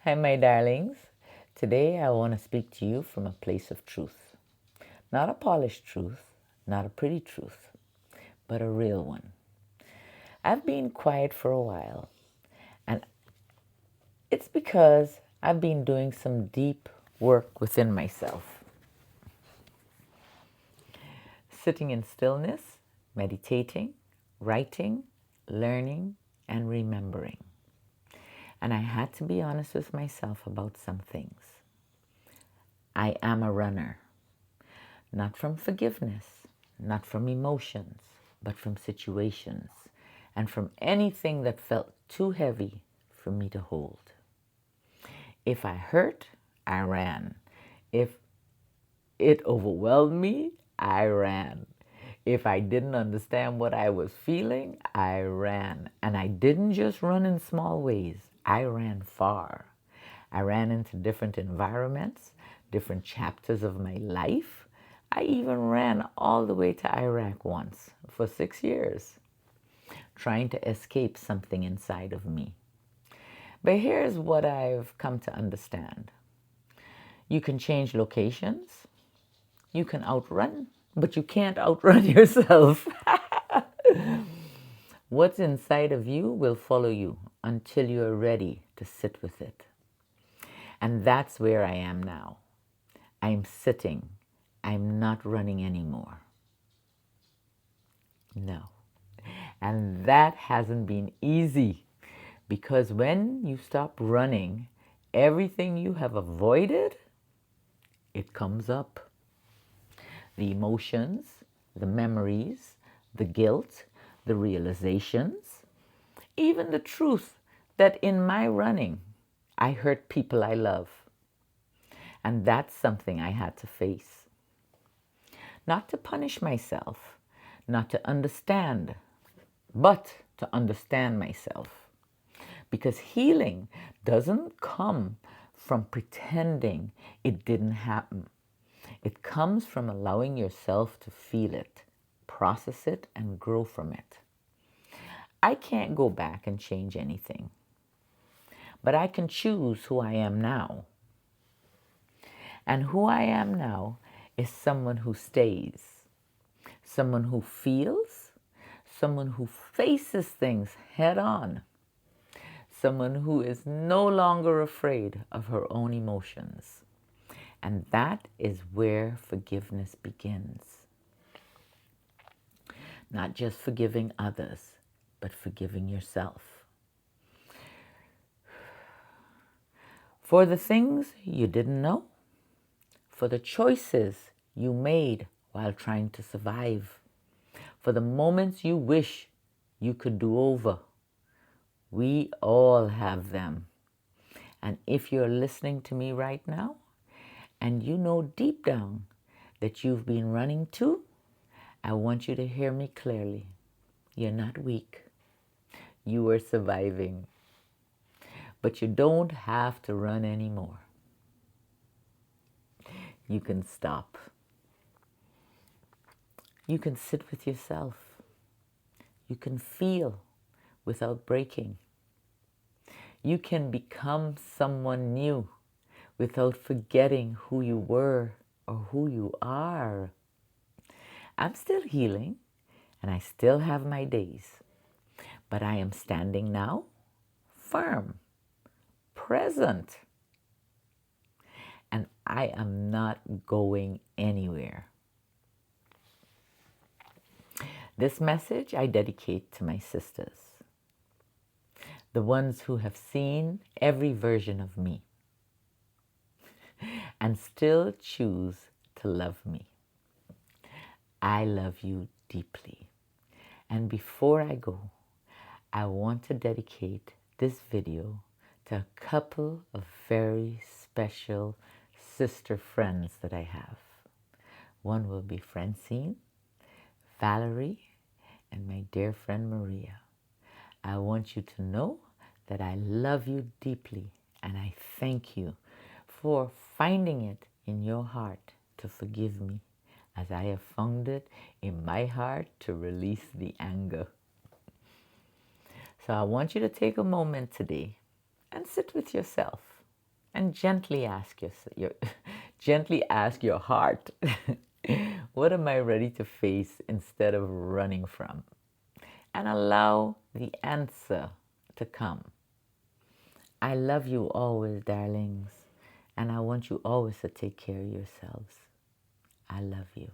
Hi, my darlings. Today I want to speak to you from a place of truth. Not a polished truth, not a pretty truth, but a real one. I've been quiet for a while, and it's because I've been doing some deep work within myself. Sitting in stillness, meditating, writing, learning, and remembering. And I had to be honest with myself about some things. I am a runner. Not from forgiveness, not from emotions, but from situations and from anything that felt too heavy for me to hold. If I hurt, I ran. If it overwhelmed me, I ran. If I didn't understand what I was feeling, I ran. And I didn't just run in small ways, I ran far. I ran into different environments, different chapters of my life. I even ran all the way to Iraq once for 6 years, trying to escape something inside of me. But here's what I've come to understand. You can change locations, you can outrun, but you can't outrun yourself. What's inside of you will follow you until you're ready to sit with it. And that's where I am now. I'm sitting. I'm not running anymore. No. And that hasn't been easy because when you stop running, everything you have avoided, it comes up. The emotions, the memories, the guilt, the realizations, even the truth that in my running, I hurt people I love. And that's something I had to face. Not to punish myself, not to understand, but to understand myself. Because healing doesn't come from pretending it didn't happen. It comes from allowing yourself to feel it, process it, and grow from it. I can't go back and change anything, but I can choose who I am now. And who I am now is someone who stays, someone who feels, someone who faces things head on, someone who is no longer afraid of her own emotions. And that is where forgiveness begins. Not just forgiving others, but forgiving yourself. For the things you didn't know, for the choices you made while trying to survive, for the moments you wish you could do over. We all have them. And if you're listening to me right now, and you know deep down that you've been running too, I want you to hear me clearly. You're not weak. You are surviving. But you don't have to run anymore. You can stop. You can sit with yourself. You can feel without breaking. You can become someone new without forgetting who you were or who you are. I'm still healing and I still have my days, but I am standing now firm, present, and I am not going anywhere. This message I dedicate to my sisters, the ones who have seen every version of me and still choose to love me. I love you deeply. And before I go, I want to dedicate this video to a couple of very special sister friends that I have. One will be Francine, Valerie, and my dear friend Maria. I want you to know that I love you deeply and I thank you for finding it in your heart to forgive me as I have found it in my heart to release the anger. So I want you to take a moment today and sit with yourself. And gently ask gently ask your heart, what am I ready to face instead of running from? And allow the answer to come. I love you always, darlings, and I want you always to take care of yourselves. I love you.